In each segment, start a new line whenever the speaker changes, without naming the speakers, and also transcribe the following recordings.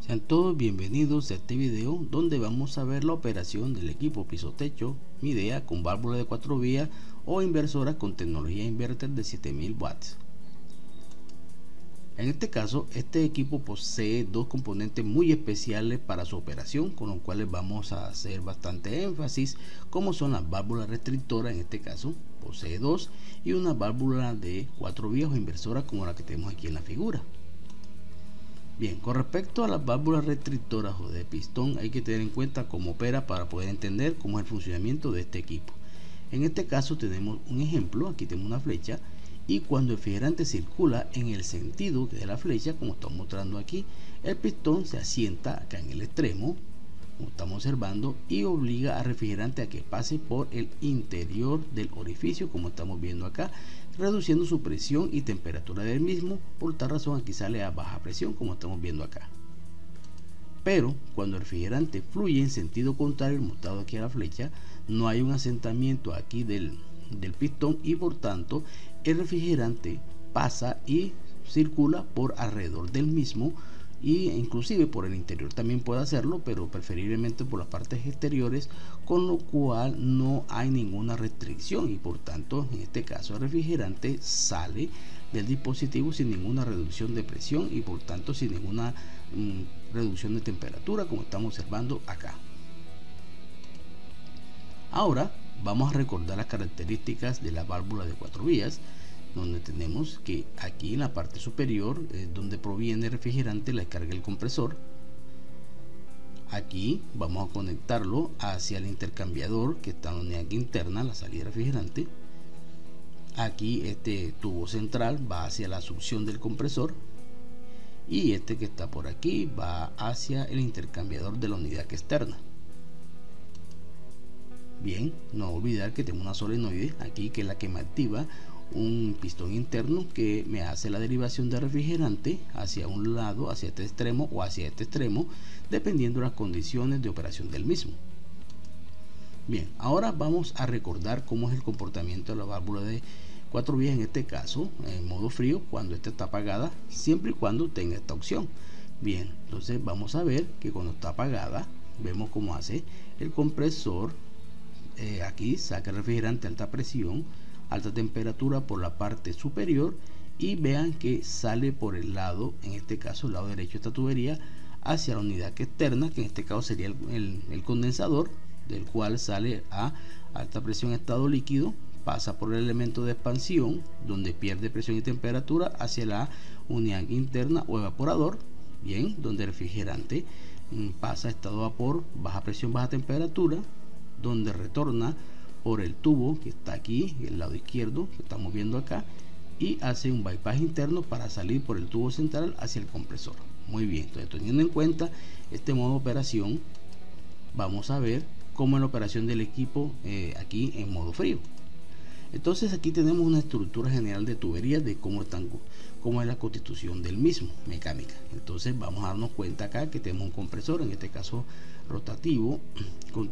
Sean todos bienvenidos a este video donde vamos a ver la operación del equipo piso-techo Midea con válvula de 4 vías o inversora con tecnología inverter de 7000 watts. En este caso, este equipo posee dos componentes muy especiales para su operación, con los cuales vamos a hacer bastante énfasis, como son las válvulas restrictoras. En este caso posee dos, y una válvula de 4 vías o inversora como la que tenemos aquí en la figura. Bien, con respecto a las válvulas restrictoras o de pistón, hay que tener en cuenta cómo opera para poder entender cómo es el funcionamiento de este equipo. En este caso tenemos un ejemplo, aquí tenemos una flecha, y cuando el refrigerante circula en el sentido de la flecha, como estamos mostrando aquí, el pistón se asienta acá en el extremo, como estamos observando, y obliga al refrigerante a que pase por el interior del orificio, como estamos viendo acá, reduciendo su presión y temperatura del mismo. Por tal razón aquí sale a baja presión, como estamos viendo acá. Pero cuando el refrigerante fluye en sentido contrario, mostrado aquí a la flecha, no hay un asentamiento aquí del pistón, y por tanto el refrigerante pasa y circula por alrededor del mismo, y inclusive por el interior también puede hacerlo, pero preferiblemente por las partes exteriores, con lo cual no hay ninguna restricción, y por tanto en este caso el refrigerante sale del dispositivo sin ninguna reducción de presión y por tanto sin ninguna reducción de temperatura, como estamos observando acá. Ahora vamos a recordar las características de la válvula de 4 vías, donde tenemos que aquí en la parte superior es donde proviene el refrigerante, la descarga del compresor. Aquí vamos a conectarlo hacia el intercambiador que está en la unidad interna, la salida del refrigerante. Aquí este tubo central va hacia la succión del compresor, y este que está por aquí va hacia el intercambiador de la unidad externa. Bien, no olvidar que tengo una solenoide aquí, que es la que me activa un pistón interno que me hace la derivación de refrigerante hacia un lado, hacia este extremo o hacia este extremo, dependiendo de las condiciones de operación del mismo. Bien, ahora vamos a recordar cómo es el comportamiento de la válvula de 4 vías, en este caso en modo frío, cuando esta está apagada, siempre y cuando tenga esta opción. Bien, entonces vamos a ver que cuando está apagada, vemos cómo hace el compresor. Aquí saca el refrigerante a alta presión, alta temperatura por la parte superior, y vean que sale por el lado, en este caso el lado derecho de esta tubería, hacia la unidad externa, que en este caso sería el condensador, del cual sale a alta presión estado líquido, pasa por el elemento de expansión donde pierde presión y temperatura hacia la unidad interna o evaporador, bien, donde el refrigerante pasa a estado vapor, baja presión, baja temperatura, donde retorna por el tubo que está aquí, el lado izquierdo que estamos viendo acá, y hace un bypass interno para salir por el tubo central hacia el compresor. Muy bien, entonces teniendo en cuenta este modo de operación, vamos a ver cómo es la operación del equipo aquí en modo frío. Entonces aquí tenemos una estructura general de tuberías, de cómo es la constitución del mismo, mecánica. Entonces vamos a darnos cuenta acá que tenemos un compresor, en este caso rotativo, con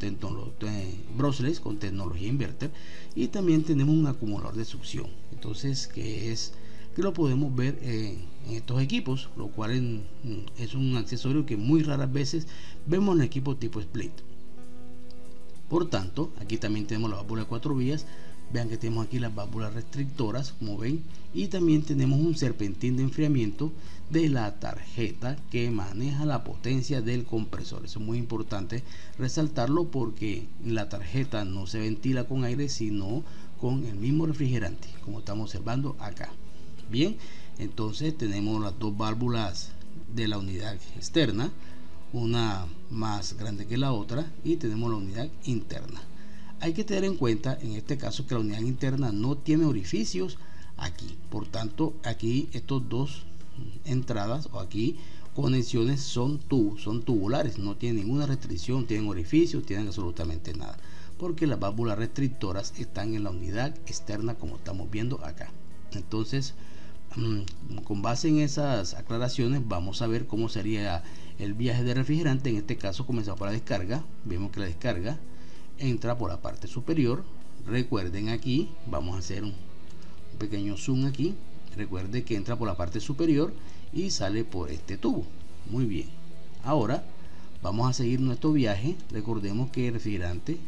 brushless con tecnología inverter, y también tenemos un acumulador de succión. Entonces que lo podemos ver en estos equipos, lo cual es un accesorio que muy raras veces vemos en equipos tipo split. Por tanto, aquí también tenemos la válvula de 4 vías. Vean que tenemos aquí las válvulas restrictoras, como ven, y también tenemos un serpentín de enfriamiento de la tarjeta que maneja la potencia del compresor. Eso es muy importante resaltarlo, porque la tarjeta no se ventila con aire, sino con el mismo refrigerante, como estamos observando acá. Bien, entonces tenemos las dos válvulas de la unidad externa, una más grande que la otra, y tenemos la unidad interna. Hay que tener en cuenta en este caso que la unidad interna no tiene orificios aquí, por tanto aquí estos dos entradas o aquí conexiones son tubulares, no tienen ninguna restricción, tienen orificios, tienen absolutamente nada, porque las válvulas restrictoras están en la unidad externa, como estamos viendo acá. Entonces con base en esas aclaraciones vamos a ver cómo sería el viaje de refrigerante. En este caso comenzamos por la descarga. Vemos que la descarga entra por la parte superior. Recuerden, aquí vamos a hacer un pequeño zoom aquí. Recuerde que entra por la parte superior y sale por este tubo. Muy bien, Ahora vamos a seguir nuestro viaje. Recordemos que el refrigerante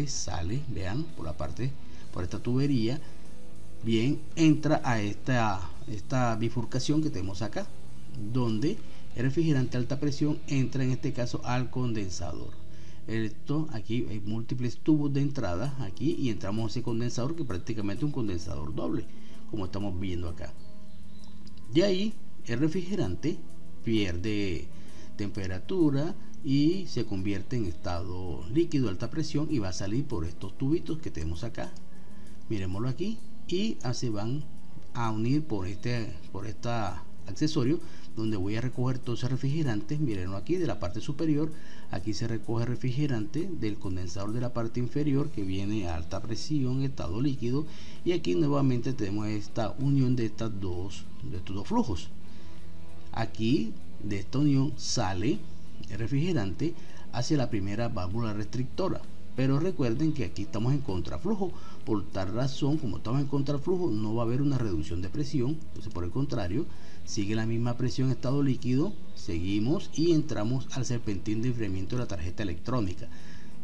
sale, vean, por la parte, por esta tubería, bien, entra a esta bifurcación que tenemos acá, donde el refrigerante a alta presión entra en este caso al condensador. Esto aquí hay múltiples tubos de entrada aquí y entramos a ese condensador, que prácticamente es un condensador doble, como estamos viendo acá. De ahí el refrigerante pierde temperatura y se convierte en estado líquido a alta presión y va a salir por estos tubitos que tenemos acá. Miremoslo aquí, y se van a unir por este accesorio, donde voy a recoger todos esos refrigerantes. Mírenlo aquí, de la parte superior, aquí se recoge refrigerante del condensador de la parte inferior, que viene a alta presión, estado líquido, y aquí nuevamente tenemos esta unión de estos dos flujos. Aquí de esta unión sale el refrigerante hacia la primera válvula restrictora, pero recuerden que aquí estamos en contraflujo. Por tal razón, como estamos en contraflujo, no va a haber una reducción de presión. Entonces, por el contrario, sigue la misma presión en estado líquido. Seguimos y entramos al serpentín de enfriamiento de la tarjeta electrónica,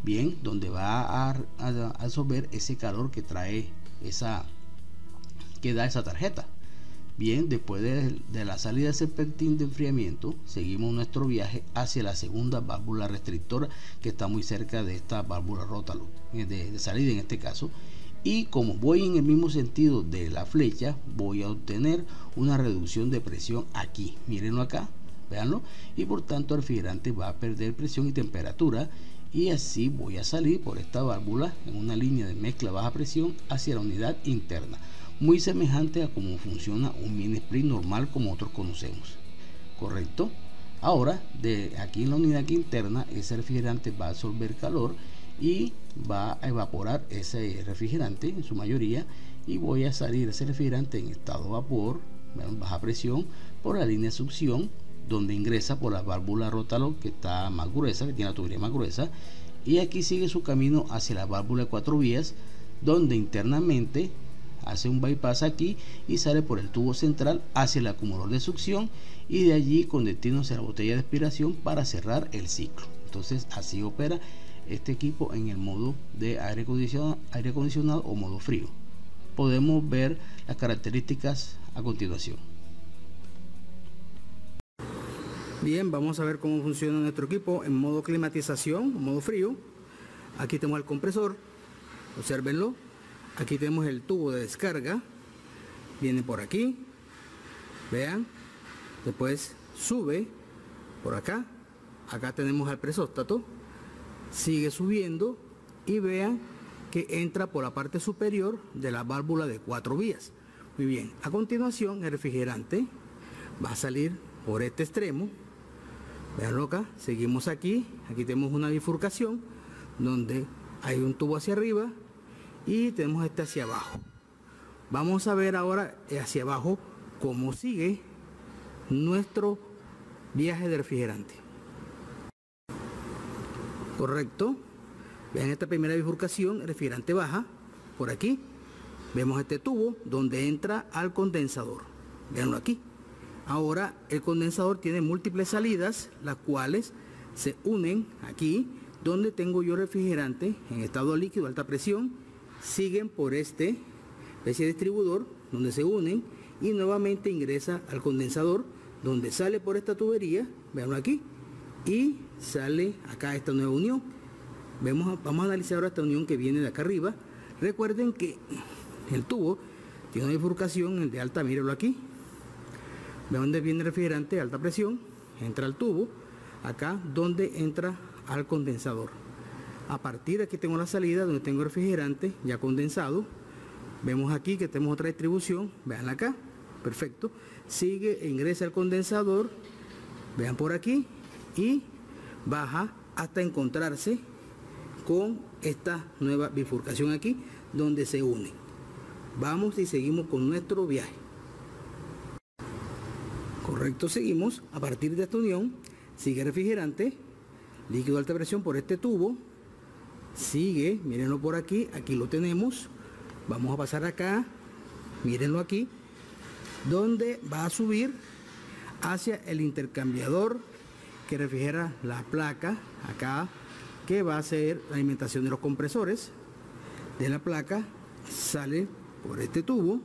bien, donde va a absorber ese calor que trae que da esa tarjeta. Bien, después de la salida del serpentín de enfriamiento, seguimos nuestro viaje hacia la segunda válvula restrictora, que está muy cerca de esta válvula rótalo de salida en este caso. Y como voy en el mismo sentido de la flecha, voy a obtener una reducción de presión aquí. Mírenlo acá, véanlo. Y por tanto el refrigerante va a perder presión y temperatura. Y así voy a salir por esta válvula en una línea de mezcla baja presión hacia la unidad interna. Muy semejante a cómo funciona un mini split normal, como otros conocemos. ¿Correcto? Ahora, de aquí en la unidad interna, ese refrigerante va a absorber calor y va a evaporar ese refrigerante en su mayoría, y voy a salir ese refrigerante en estado vapor, baja presión, por la línea de succión, donde ingresa por la válvula rótalo, que está más gruesa, que tiene la tubería más gruesa, y aquí sigue su camino hacia la válvula de 4 vías, donde internamente hace un bypass aquí y sale por el tubo central hacia el acumulador de succión, y de allí con destino hacia la botella de aspiración para cerrar el ciclo. Entonces así opera este equipo en el modo de aire acondicionado o modo frío. Podemos ver las características a continuación.
Bien, vamos a ver cómo funciona nuestro equipo en modo climatización o modo frío. Aquí tenemos el compresor, obsérvenlo. Aquí tenemos el tubo de descarga, viene por aquí, vean, después sube por acá, acá tenemos al presóstato, sigue subiendo y vean que entra por la parte superior de la válvula de 4 vías. Muy bien, a continuación el refrigerante va a salir por este extremo, veanlo acá, seguimos aquí tenemos una bifurcación donde hay un tubo hacia arriba y tenemos este hacia abajo. Vamos a ver ahora hacia abajo cómo sigue nuestro viaje de refrigerante. Correcto. Vean esta primera bifurcación, el refrigerante baja por aquí. Vemos este tubo donde entra al condensador. Veanlo aquí. Ahora el condensador tiene múltiples salidas, las cuales se unen aquí, donde tengo yo refrigerante en estado líquido a alta presión. Siguen por este especie de distribuidor donde se unen y nuevamente ingresa al condensador, donde sale por esta tubería, veanlo aquí, y sale acá esta nueva unión. Vamos a analizar ahora esta unión que viene de acá arriba. Recuerden que el tubo tiene una bifurcación, el de alta, mírenlo aquí. Vean dónde viene el refrigerante a alta presión, entra al tubo, acá donde entra al condensador. A partir de aquí tengo la salida donde tengo refrigerante ya condensado. Vemos aquí que tenemos otra distribución, vean acá, perfecto. Sigue e ingresa al condensador, vean por aquí, y baja hasta encontrarse con esta nueva bifurcación aquí donde se unen. Vamos y seguimos con nuestro viaje. Correcto, seguimos. A partir de esta unión sigue refrigerante líquido de alta presión por este tubo. Sigue, mírenlo por aquí, aquí lo tenemos. Vamos a pasar acá, mírenlo aquí, donde va a subir hacia el intercambiador que refrigera la placa acá, que va a ser la alimentación de los compresores. De la placa sale por este tubo.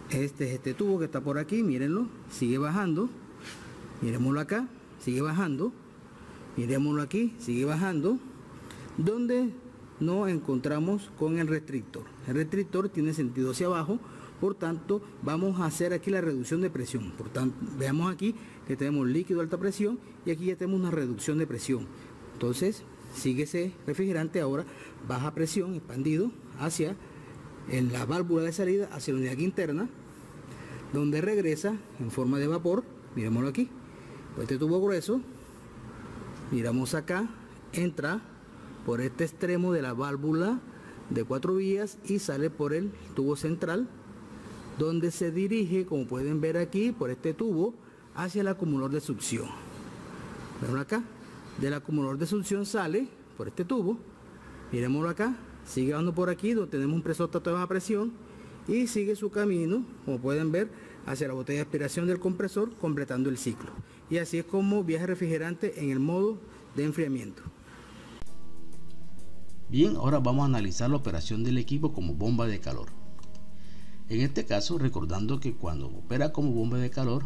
Este es este tubo que está por aquí, mírenlo, sigue bajando. Miremoslo acá, sigue bajando. Miremoslo aquí, sigue bajando. Donde nos encontramos con el restrictor. El restrictor tiene sentido hacia abajo, por tanto vamos a hacer aquí la reducción de presión. Por tanto, veamos aquí que tenemos líquido de alta presión y aquí ya tenemos una reducción de presión. Entonces sigue ese refrigerante ahora baja presión expandido hacia en la válvula de salida, hacia la unidad interna, donde regresa en forma de vapor. Miremoslo aquí, por este tubo grueso. Miramos acá, entra por este extremo de la válvula de 4 vías y sale por el tubo central, donde se dirige, como pueden ver aquí, por este tubo hacia el acumulador de succión. Ven acá, del acumulador de succión sale por este tubo, miremoslo acá, sigue bajando por aquí donde tenemos un presor de baja presión y sigue su camino, como pueden ver, hacia la botella de aspiración del compresor, completando el ciclo. Y así es como viaja el refrigerante en el modo de enfriamiento.
Bien, ahora vamos a analizar la operación del equipo como bomba de calor. En este caso, recordando que cuando opera como bomba de calor,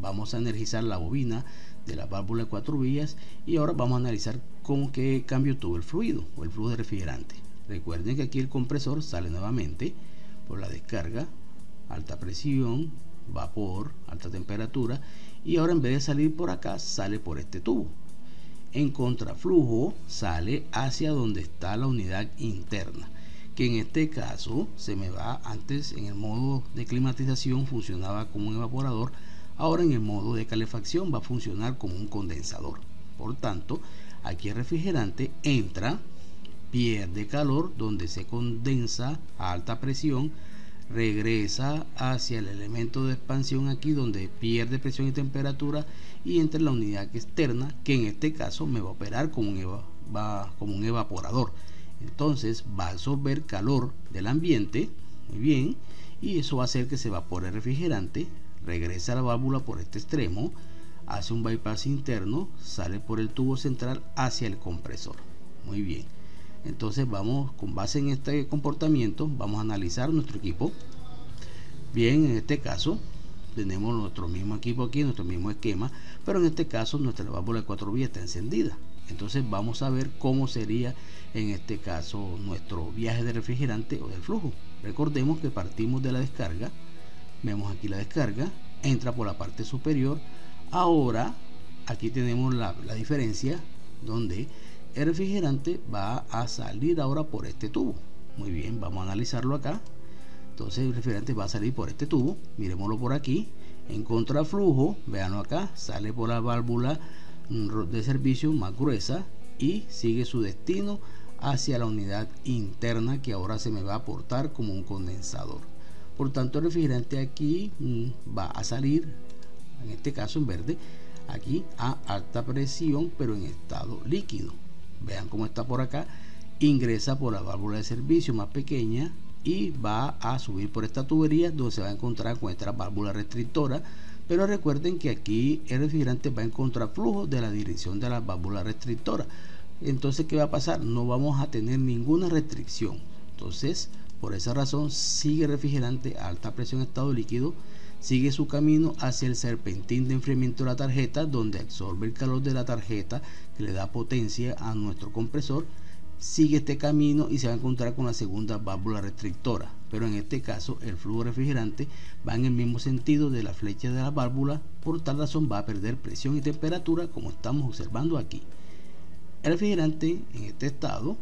vamos a energizar la bobina de la válvula de 4 vías y ahora vamos a analizar con qué cambio tuvo el fluido o el flujo de refrigerante. Recuerden que aquí el compresor sale nuevamente por la descarga, alta presión, vapor, alta temperatura, y ahora en vez de salir por acá, sale por este tubo. En contraflujo sale hacia donde está la unidad interna, que en este caso se me va, antes en el modo de climatización funcionaba como un evaporador, ahora en el modo de calefacción va a funcionar como un condensador. Por tanto, aquí el refrigerante entra, pierde calor donde se condensa a alta presión, regresa hacia el elemento de expansión aquí donde pierde presión y temperatura y entra en la unidad externa, que en este caso me va a operar como un evaporador. Entonces va a absorber calor del ambiente, muy bien, y eso va a hacer que se evapore el refrigerante, regresa a la válvula por este extremo, hace un bypass interno, sale por el tubo central hacia el compresor. Muy bien. Entonces vamos, con base en este comportamiento, vamos a analizar nuestro equipo. Bien, en este caso tenemos nuestro mismo equipo aquí, nuestro mismo esquema, pero en este caso nuestra válvula de 4 vías está encendida. Entonces vamos a ver cómo sería en este caso nuestro viaje de refrigerante o del flujo. Recordemos que partimos de la descarga, vemos aquí la descarga, entra por la parte superior. Ahora aquí tenemos la diferencia donde el refrigerante va a salir ahora por este tubo. Muy bien, vamos a analizarlo acá. Entonces el refrigerante va a salir por este tubo, miremoslo por aquí, en contraflujo, véanlo acá, sale por la válvula de servicio más gruesa y sigue su destino hacia la unidad interna, que ahora se me va a aportar como un condensador. Por tanto, el refrigerante aquí va a salir, en este caso en verde, aquí a alta presión, pero en estado líquido. Vean cómo está por acá, ingresa por la válvula de servicio más pequeña y va a subir por esta tubería donde se va a encontrar con esta válvula restrictora. Pero recuerden que aquí el refrigerante va en contraflujo de la dirección de la válvula restrictora. Entonces, ¿qué va a pasar? No vamos a tener ninguna restricción. Entonces, por esa razón, sigue el refrigerante a alta presión estado líquido, sigue su camino hacia el serpentín de enfriamiento de la tarjeta, donde absorbe el calor de la tarjeta que le da potencia a nuestro compresor. Sigue este camino y se va a encontrar con la segunda válvula restrictora, pero en este caso el flujo refrigerante va en el mismo sentido de la flecha de la válvula. Por tal razón va a perder presión y temperatura, como estamos observando aquí. El refrigerante en este estado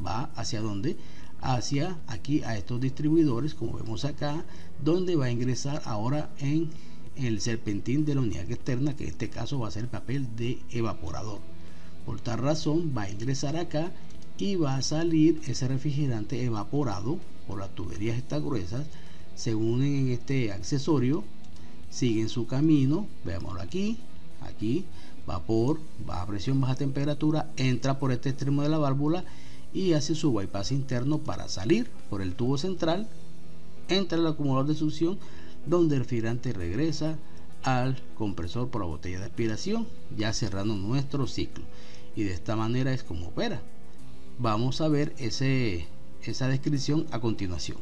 va hacia donde, hacia aquí a estos distribuidores, como vemos acá, donde va a ingresar ahora en el serpentín de la unidad externa, que en este caso va a ser el papel de evaporador. Por tal razón va a ingresar acá y va a salir ese refrigerante evaporado por las tuberías estas gruesas, se unen en este accesorio, siguen su camino, veámoslo aquí, vapor, baja presión, baja temperatura, entra por este extremo de la válvula y hace su bypass interno para salir por el tubo central, entra el acumulador de succión, donde el refrigerante regresa al compresor por la botella de aspiración, ya cerrando nuestro ciclo. Y de esta manera es como opera. Vamos a ver esa descripción a continuación.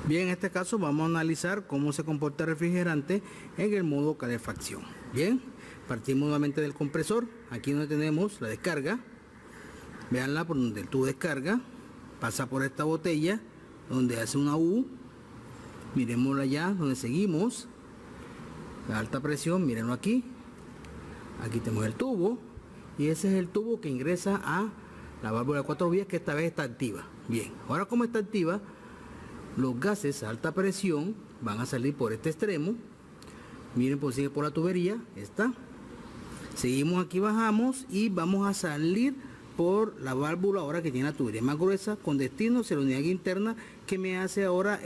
Bien, en este caso vamos a analizar cómo se comporta el refrigerante en el modo calefacción. Bien, partimos nuevamente del compresor. Aquí donde tenemos la descarga, veanla por donde el tubo descarga, pasa por esta botella donde hace una U, miremosla allá donde seguimos, la alta presión, mírenlo aquí, aquí tenemos el tubo y ese es el tubo que ingresa a la válvula de 4 vías, que esta vez está activa. Bien, ahora como está activa, los gases a alta presión van a salir por este extremo. Miren, pues sigue por la tubería, está. Seguimos aquí, bajamos y vamos a salir por la válvula ahora que tiene la tubería más gruesa con destino hacia la unidad interna, que me hace ahora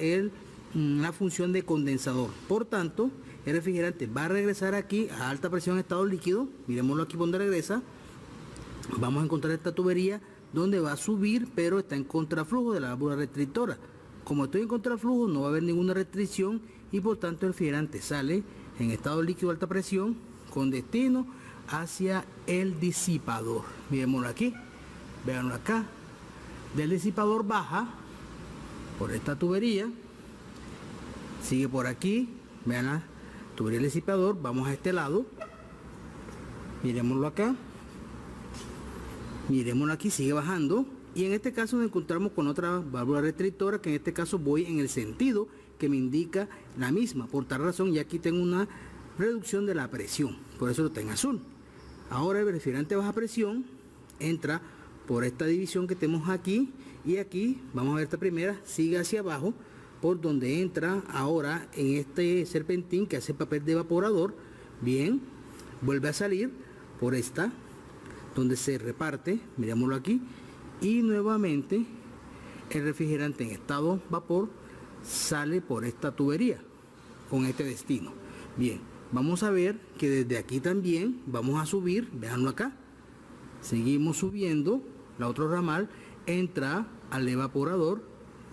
la función de condensador. Por tanto, el refrigerante va a regresar aquí a alta presión estado líquido. Miremoslo aquí donde regresa. Vamos a encontrar esta tubería donde va a subir, pero está en contraflujo de la válvula restrictora. Como estoy en contraflujo, no va a haber ninguna restricción y por tanto el refrigerante sale en estado líquido de alta presión con destino hacia el disipador. Miremoslo aquí, véanlo acá. Del disipador baja por esta tubería, sigue por aquí, vean la tubería del disipador, vamos a este lado, miremoslo acá, miremoslo aquí, sigue bajando. Y en este caso nos encontramos con otra válvula restrictora, que en este caso voy en el sentido que me indica la misma. Por tal razón, ya aquí tengo una reducción de la presión, por eso lo tengo en azul. Ahora el refrigerante baja presión entra por esta división que tenemos aquí, y aquí vamos a ver esta primera, sigue hacia abajo por donde entra ahora en este serpentín que hace papel de evaporador. Bien, vuelve a salir por esta donde se reparte, mirémoslo aquí. Y nuevamente el refrigerante en estado vapor sale por esta tubería con este destino. Bien, vamos a ver que desde aquí también vamos a subir, veanlo acá, seguimos subiendo, la otro ramal entra al evaporador,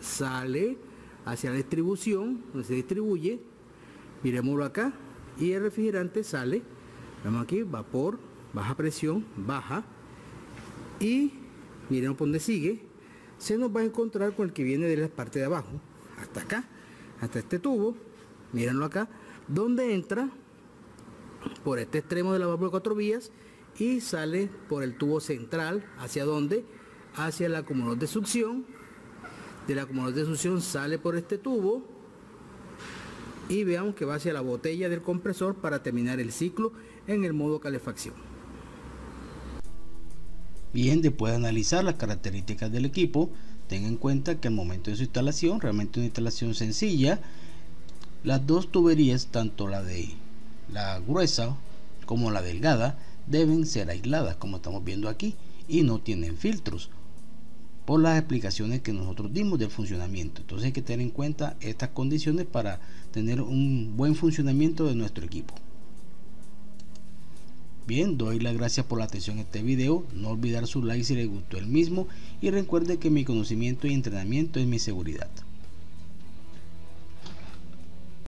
sale hacia la distribución donde se distribuye, miremoslo acá, y el refrigerante sale, vemos aquí, vapor, baja presión, baja, y miren por donde sigue, se nos va a encontrar con el que viene de la parte de abajo, hasta acá, hasta este tubo, mírenlo acá, donde entra por este extremo de la válvula de 4 vías y sale por el tubo central, ¿hacia dónde? Hacia el acumulador de succión. Del acumulador de succión sale por este tubo y veamos que va hacia la botella del compresor para terminar el ciclo en el modo calefacción.
Bien, después de analizar las características del equipo, tenga en cuenta que al momento de su instalación, realmente una instalación sencilla, las dos tuberías, tanto la de la gruesa como la delgada, deben ser aisladas, como estamos viendo aquí, y no tienen filtros, por las explicaciones que nosotros dimos del funcionamiento. Entonces hay que tener en cuenta estas condiciones para tener un buen funcionamiento de nuestro equipo. Bien, doy las gracias por la atención a este video. No olvidar su like si les gustó el mismo, y recuerde que mi conocimiento y entrenamiento es mi seguridad.